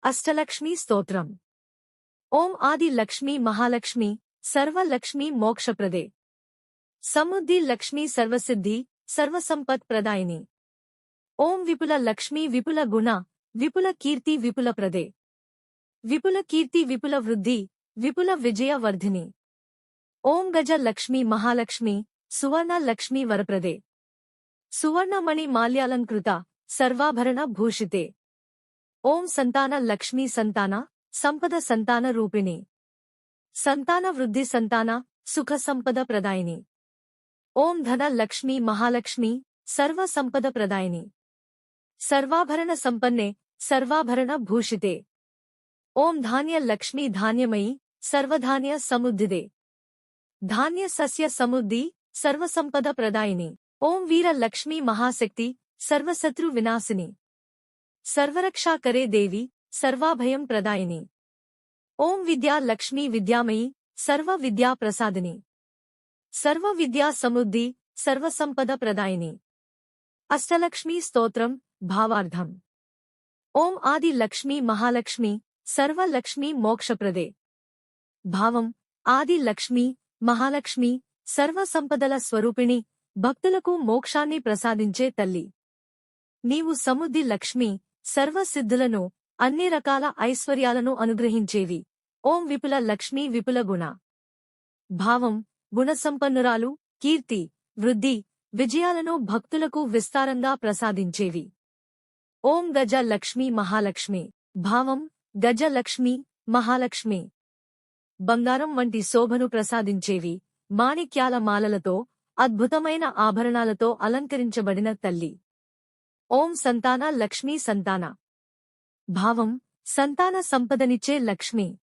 అష్టలక్ష్మీ స్తోత్రం. ఓం ఆది లక్ష్మీ మహాలక్ష్మి సర్వలక్ష్మీ మోక్షప్రదే. సముద్ధి లక్ష్మీ సర్వసిద్ధి సర్వసంపత్ ప్రదాయిని. ఓం విపుల లక్ష్మీ విపుల గుణ విపుల కీర్తి విపుల ప్రదే. విపుల కీర్తి విపుల వృద్ధి విపుల విజయ వర్ధిని. ఓం గజ లక్ష్మీ మహాలక్ష్మి సువర్ణ లక్ష్మీ వరప్రదే. సువర్ణమణి మాల్యాలంకృత సర్వాభరణ భూషితే. ఓం సంతాన లక్ష్మీ సంతాన సంపద సంతాన రూపిణి. సంతాన వృద్ధి సంతాన సుఖ సంపద ప్రదాయిని. ఓం ధన లక్ష్మీ మహాలక్ష్మి సర్వ సంపద ప్రదాయిని. సర్వాభరణ సంపన్నే సర్వాభరణ భూషితే. ఓం ధాన్య లక్ష్మీ ధాన్యమయీ సర్వధాన్య సముద్ధిదే. ధాన్య సస్య సముద్ధి సర్వసంపద ప్రదాయిని. ఓం వీర లక్ష్మీ మహాశక్తి సర్వశత్రు వినాశిని. సర్వరక్షాకరే దేవి సర్వాభయం ప్రదాయిని. ఓం విద్యా లక్ష్మీ విద్యామయీ సర్వ విద్యా ప్రసాదిని. సర్వ విద్యా సముద్ధి సర్వసంపద ప్రదాయిని. అష్టలక్ష్మీ స్తోత్రం భావార్థం. ఓం ఆది లక్ష్మీ మహాలక్ష్మి సర్వలక్ష్మీ మోక్షప్రదే. భావం ఆది లక్ష్మీ మహాలక్ష్మి సర్వసంపదల స్వరూపిణి, భక్తులకు మోక్షాన్ని ప్రసాదించే తల్లి. నీవు సముద్ధి లక్ష్మి, సర్వసిద్ధులను అన్ని రకాల ఐశ్వర్యాలను అనుగ్రహించేవి. ఓం విపుల లక్ష్మీ విపుల గుణ. భావం గుణసంపన్నురాలు, కీర్తి వృద్ధి విజయాలను భక్తులకు విస్తారంగా ప్రసాదించేవి. ఓం గజ లక్ష్మీ మహాలక్ష్మి. భావం గజ లక్ష్మీ మహాలక్ష్మి. బంగారం వంటి శోభను ప్రసాదించేవి. మాణిక్యాల మాలలతో అద్భుతమైన ఆభరణాలతో అలంకరించబడిన తల్లి. ఓం సంతాన లక్ష్మీ సంతాన. భావం సంతాన సంపదనిచ్చే లక్ష్మి.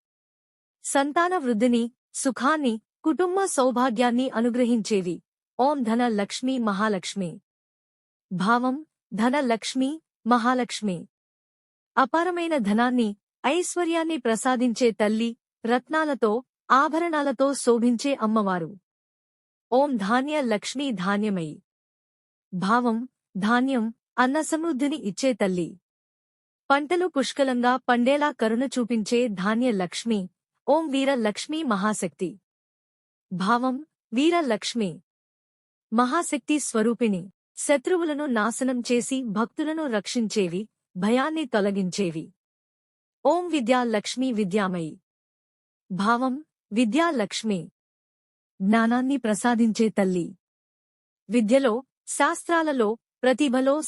సంతాన వృద్ధిని సుఖాన్ని కుటుంబ సౌభాగ్యాన్ని అనుగ్రహించేవి. ఓం ధన లక్ష్మీ మహాలక్ష్మి. భావం ధన లక్ష్మీ మహాలక్ష్మి. అపారమైన ధనాన్ని ఐశ్వర్యాన్ని ప్రసాదించే తల్లి, రత్నాలతో ఆభరణాలతో శోభించే అమ్మవారు. ఓం ధాన్య లక్ష్మీ ధాన్యమయీ. భావం ధాన్యం అన్నసమృద్ధిని ఇచ్చే తల్లి. పంటలు పుష్కలంగా పండేలా కరుణ చూపించే ధాన్య లక్ష్మి. ఓం వీర లక్ష్మీ మహాశక్తి. భావం వీర లక్ష్మి. మహాశక్తి స్వరూపిణి. శత్రువులను నాశనం చేసి భక్తులను రక్షించేవి, భయాన్ని తొలగించేవి. ఓం విద్యా లక్ష్మీ విద్యామయీ. భావం విద్యా లక్ష్మి. జ్ఞానాన్ని ప్రసాదించే తల్లి. విద్యలో శాస్త్రాలలో ప్రతిభలో